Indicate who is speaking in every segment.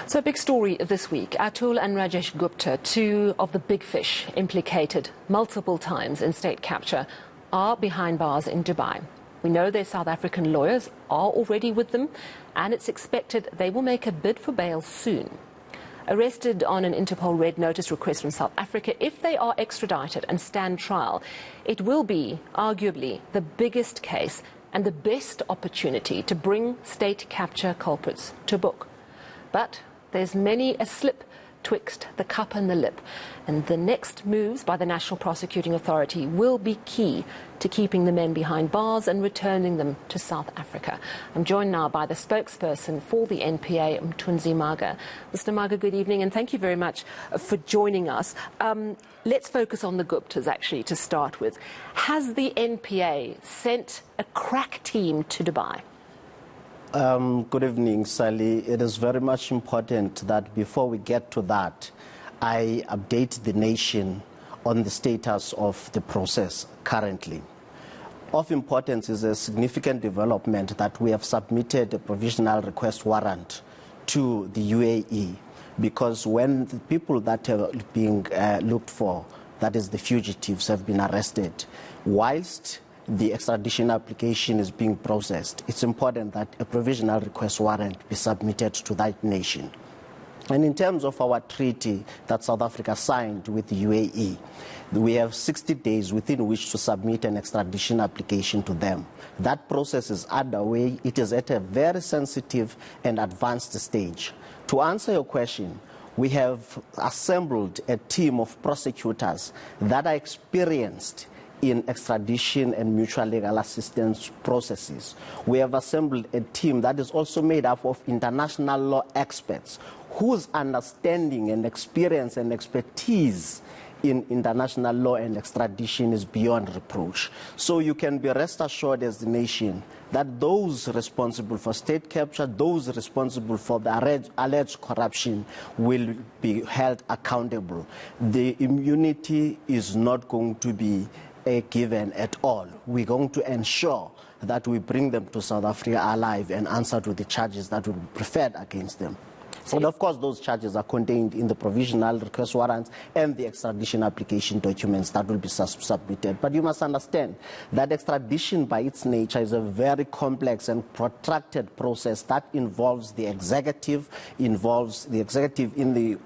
Speaker 1: So a big story this week. Atul and Rajesh Gupta, two of the big fish implicated multiple times in state capture, are behind bars in Dubai. We know their South African lawyers are already with them, and it's expected they will make a bid for bail soon. Arrested on an Interpol Red Notice request from South Africa, if they are extradited and stand trial, it will be arguably the biggest case and the best opportunity to bring state capture culprits to book. But there's many a slip twixt the cup and the lip, and the next moves by the National Prosecuting Authority will be key to keeping the men behind bars and returning them to South Africa. I'm joined now by the spokesperson for the NPA, Mthunzi Mhaga. Mr. Mhaga, good evening, and thank you very much for joining us. Let's focus on the Guptas, actually, to start with. Has the NPA sent a crack team to Dubai?
Speaker 2: Good evening, Sally. It is very much important that before we get to that, I update the nation on the status of the process currently. Of importance is a significant development that we have submitted a provisional request warrant to the UAE, because when the people that are being looked for, that is the fugitives, have been arrested, whilst the extradition application is being processed, it's important that a provisional request warrant be submitted to that nation. And in terms of our treaty that South Africa signed with the UAE, we have 60 days within which to submit an extradition application to them. That process is underway. It is at a very sensitive and advanced stage. To answer your question, we have assembled a team of prosecutors that are experienced in extradition and mutual legal assistance processes. We have assembled a team that is also made up of international law experts whose understanding and experience and expertise in international law and extradition is beyond reproach. So you can be rest assured as the nation that those responsible for state capture, those responsible for the alleged corruption will be held accountable. The immunity is not going to be a given at all. We're going to ensure that we bring them to South Africa alive and answer to the charges that will be preferred against them. And of course, those charges are contained in the provisional request warrants and the extradition application documents that will be submitted. But you must understand that extradition by its nature is a very complex and protracted process that involves the executive in the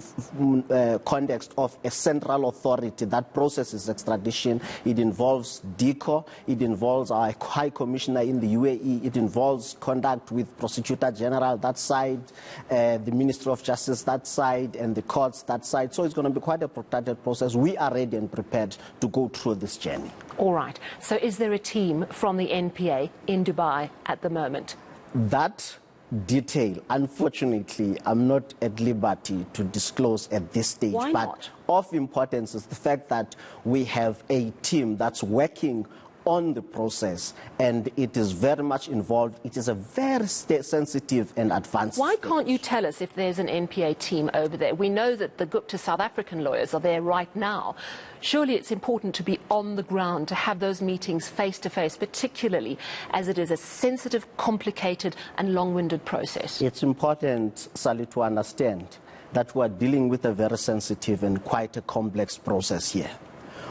Speaker 2: context of a central authority that processes extradition. It involves DICO, it involves our High Commissioner in the UAE, it involves contact with Prosecutor General that side, the Ministry of Justice that side, and the courts that side. So it's going to be quite a protracted process. We are ready and prepared to go through this journey.
Speaker 1: All right. So is there a team from the NPA in Dubai at the moment?
Speaker 2: That detail, unfortunately, I'm not at liberty to disclose at this stage.
Speaker 1: Why not?
Speaker 2: But of importance is the fact that we have a team that's working on the process, and it is very much involved. It is a very sensitive and advanced
Speaker 1: Why
Speaker 2: stage.
Speaker 1: can't you tell us if there's an NPA team over there? We know that the Gupta South African lawyers are there right now. Surely it's important to be on the ground, to have those meetings face to face, particularly as it is a sensitive, complicated and long-winded process.
Speaker 2: It's important, Sally, to understand that we are dealing with a very sensitive and quite a complex process here.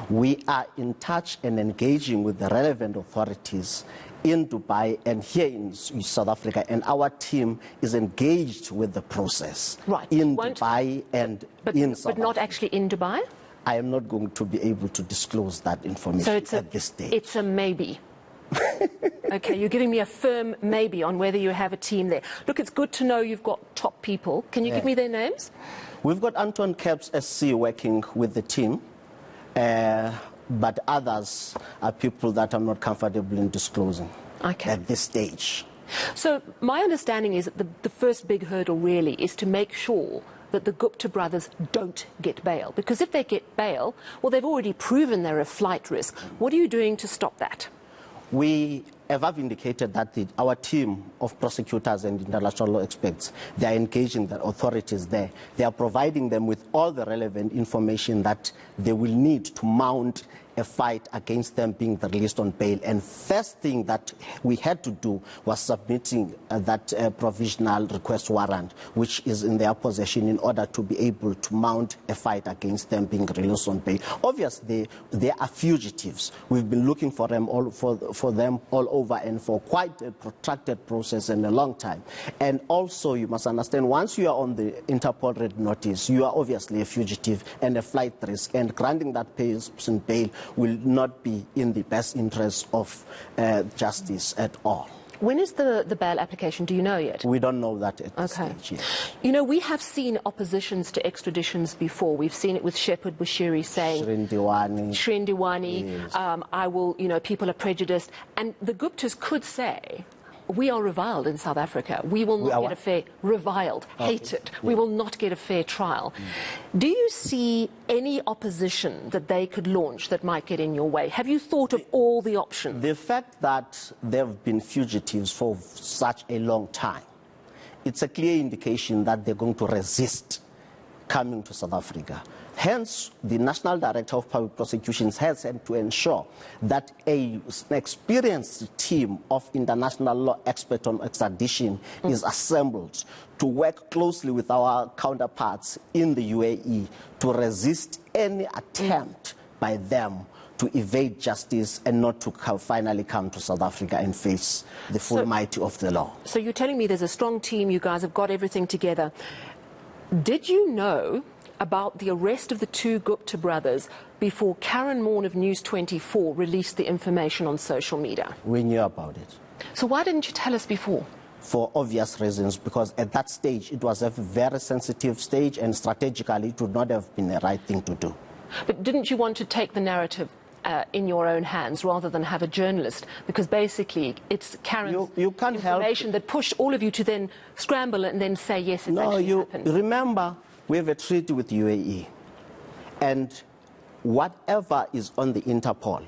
Speaker 2: We are in touch and engaging with the relevant authorities in Dubai and here in South Africa, and our team is engaged with the process in Dubai and in South Africa. But
Speaker 1: not actually in Dubai?
Speaker 2: I am not going to be able to disclose that information at this stage.
Speaker 1: It's a maybe. Okay, you're giving me a firm maybe on whether you have a team there. Look, it's good to know you've got top people. Can you give me their names? We've
Speaker 2: got Anton Caps SC working with the team. But others are people that I'm not comfortable in disclosing at this stage.
Speaker 1: So my understanding is that the first big hurdle really is to make sure that the Gupta brothers don't get bail. Because if they get bail, well, they've already proven they're a flight risk. What are you doing to stop that?
Speaker 2: We have indicated that our team of prosecutors and international law experts, they are engaging the authorities there. They are providing them with all the relevant information that they will need to mount a fight against them being released on bail. And first thing that we had to do was submitting that provisional request warrant, which is in their possession, in order to be able to mount a fight against them being released on bail. Obviously, they are fugitives. We've been looking for them all over and for quite a protracted process and a long time. And also, you must understand, once you are on the Interpol red notice, you are obviously a fugitive and a flight risk, and granting that person bail will not be in the best interest of justice at all.
Speaker 1: When is the bail application? Do you know yet?
Speaker 2: We don't know that at this stage yet.
Speaker 1: You know, we have seen oppositions to extraditions before. We've seen it with Shepherd Bushiri saying, Shrindiwani,
Speaker 2: yes.
Speaker 1: I will, you know, people are prejudiced. And the Guptas could say, we are reviled in South Africa. We will not get a fair, reviled, hated. We will not get a fair trial. Do you see any opposition that they could launch that might get in your way? Have you thought of all the options?
Speaker 2: The fact that they've been fugitives for such a long time, it's a clear indication that they're going to resist coming to South Africa. Hence, the National Director of Public Prosecutions has had to ensure that an experienced team of international law experts on extradition is assembled to work closely with our counterparts in the UAE to resist any attempt by them to evade justice and not to finally come to South Africa and face the full might of the law.
Speaker 1: So you're telling me there's a strong team, you guys have got everything together. Did you know about the arrest of the two Gupta brothers before Karen Maughan of News 24 released the information on social media?
Speaker 2: We knew about it.
Speaker 1: So why didn't you tell us before?
Speaker 2: For obvious reasons, because at that stage it was a very sensitive stage and strategically it would not have been the right thing to do.
Speaker 1: But didn't you want to take the narrative in your own hands rather than have a journalist? Because basically it's Karen's information that pushed all of you to then scramble and then say, yes, it's actually happened.
Speaker 2: Remember, we have a treaty with UAE, and whatever is on the Interpol,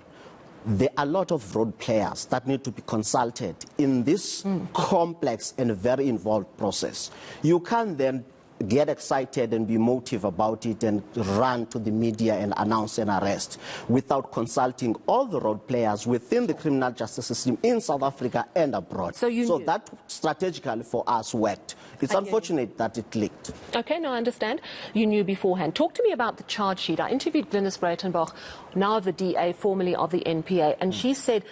Speaker 2: there are a lot of road players that need to be consulted in this complex and very involved process. You can't then get excited and be emotive about it and run to the media and announce an arrest without consulting all the road players within the criminal justice system in South Africa and abroad. So that strategically for us worked. It's unfortunate that it leaked.
Speaker 1: Okay, now I understand. You knew beforehand. Talk to me about the charge sheet. I interviewed Glynis Breitenbach, now the DA, formerly of the NPA, and she said,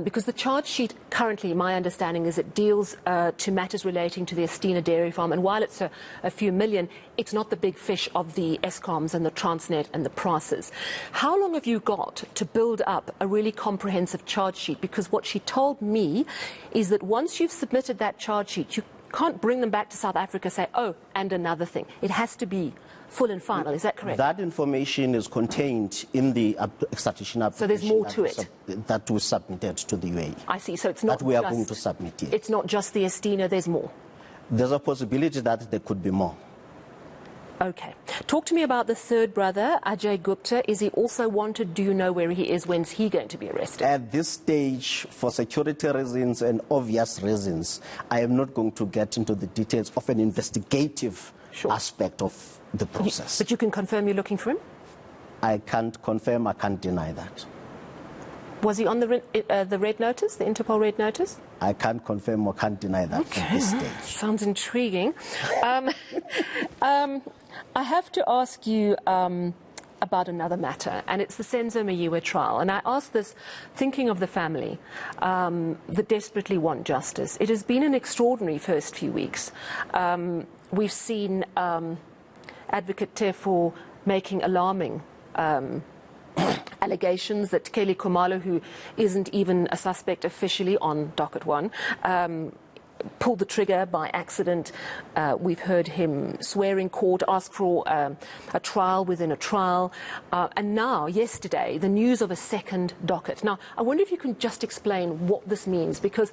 Speaker 1: because the charge sheet currently, my understanding is it deals to matters relating to the Estina dairy farm, and while it's a few million, it's not the big fish of the Escoms and the Transnet and the prices. How long have you got to build up a really comprehensive charge sheet? Because what she told me is that once you've submitted that charge sheet, you can't bring them back to South Africa and say, oh, and another thing. It has to be full and final. Is that correct?
Speaker 2: That information is contained in the extradition application.
Speaker 1: So there's more to it?
Speaker 2: That was submitted to the UAE.
Speaker 1: I see. So it's not
Speaker 2: that we are going to submit it.
Speaker 1: It's not just the Estina, there's more?
Speaker 2: There's a possibility that there could be more.
Speaker 1: Okay. Talk to me about the third brother, Ajay Gupta. Is he also wanted? Do you know where he is? When's he going to be arrested? At
Speaker 2: this stage, for security reasons and obvious reasons, I am not going to get into the details of an investigative aspect of the process.
Speaker 1: But you can confirm you're looking for him?
Speaker 2: I can't confirm, I can't deny that.
Speaker 1: Was he on the red notice, the Interpol red notice?
Speaker 2: I can't confirm or can't deny that at this stage.
Speaker 1: Sounds intriguing. I have to ask you about another matter, and it's the Senzo Mayiwa trial. And I ask this thinking of the family that desperately want justice. It has been an extraordinary first few weeks. We've seen Advocate Tefo making alarming allegations that Kelly Khumalo, who isn't even a suspect officially on docket 1, pulled the trigger by accident. We've heard him swear in court, ask for a trial within a trial. And now, yesterday, the news of a second docket. Now, I wonder if you can just explain what this means, because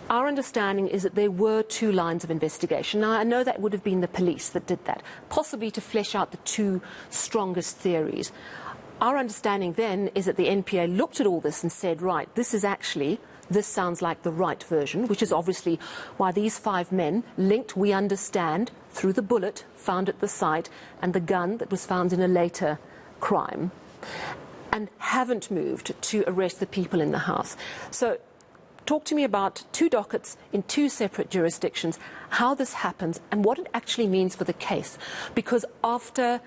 Speaker 1: our understanding is that there were 2 lines of investigation. Now, I know that would have been the police that did that, possibly to flesh out the 2 strongest theories. Our understanding then is that the NPA looked at all this and said, right, this sounds like the right version, which is obviously why these 5 men linked, we understand, through the bullet found at the site and the gun that was found in a later crime. and haven't moved to arrest the people in the house. So talk to me about 2 dockets in 2 separate jurisdictions, how this happens and what it actually means for the case. Because after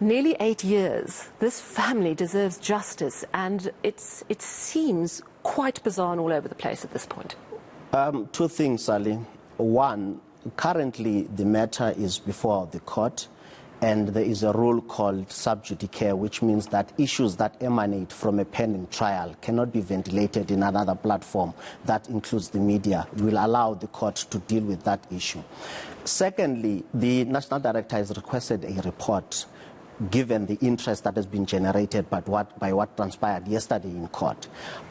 Speaker 1: nearly 8 years, this family deserves justice, and it seems quite bizarre and all over the place at this point.
Speaker 2: 2 things, Sally. One, currently the matter is before the court, and there is a rule called sub judice, which means that issues that emanate from a pending trial cannot be ventilated in another platform that includes the media. We will allow the court to deal with that issue. Secondly, the National Director has requested a report given the interest that has been generated by what transpired yesterday in court.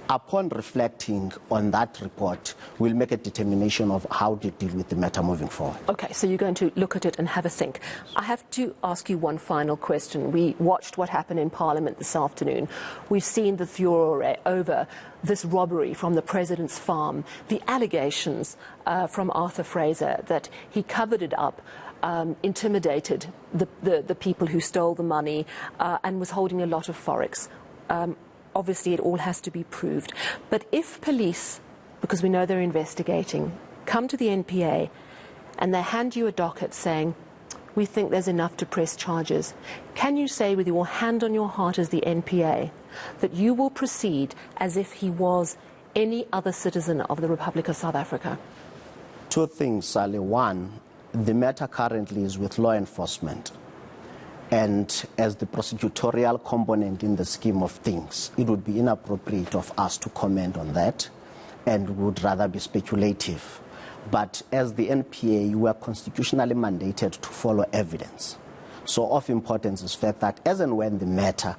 Speaker 2: Upon reflecting on that report, we'll make a determination of how to deal with the matter moving forward.
Speaker 1: Okay, so you're going to look at it and have a think. I have to ask you one final question. We watched what happened in Parliament this afternoon. We've seen the furore over this robbery from the President's farm, the allegations from Arthur Fraser that he covered it up, intimidated the people who stole the money and was holding a lot of forex. Obviously, it all has to be proved. But if police, because we know they're investigating, come to the NPA and they hand you a docket saying, we think there's enough to press charges, can you say with your hand on your heart as the NPA that you will proceed as if he was any other citizen of the Republic of South Africa?
Speaker 2: 2 things, Sally. One, the matter currently is with law enforcement. And as the prosecutorial component in the scheme of things, it would be inappropriate of us to comment on that and would rather be speculative. But as the NPA, we are constitutionally mandated to follow evidence. So of importance is the fact that as and when the matter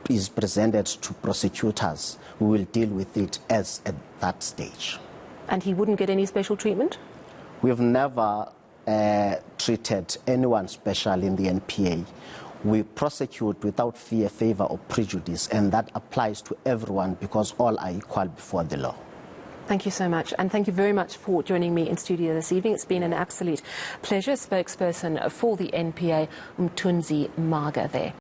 Speaker 2: is presented to prosecutors, we will deal with it as at that stage.
Speaker 1: And he wouldn't get any special treatment?
Speaker 2: We've never treated anyone special in the NPA. We prosecute without fear, favor or prejudice, and that applies to everyone because all are equal before the law.
Speaker 1: Thank you so much, and thank you very much for joining me in studio this evening. It's been an absolute pleasure. Spokesperson for the NPA, Mthunzi Mhaga there.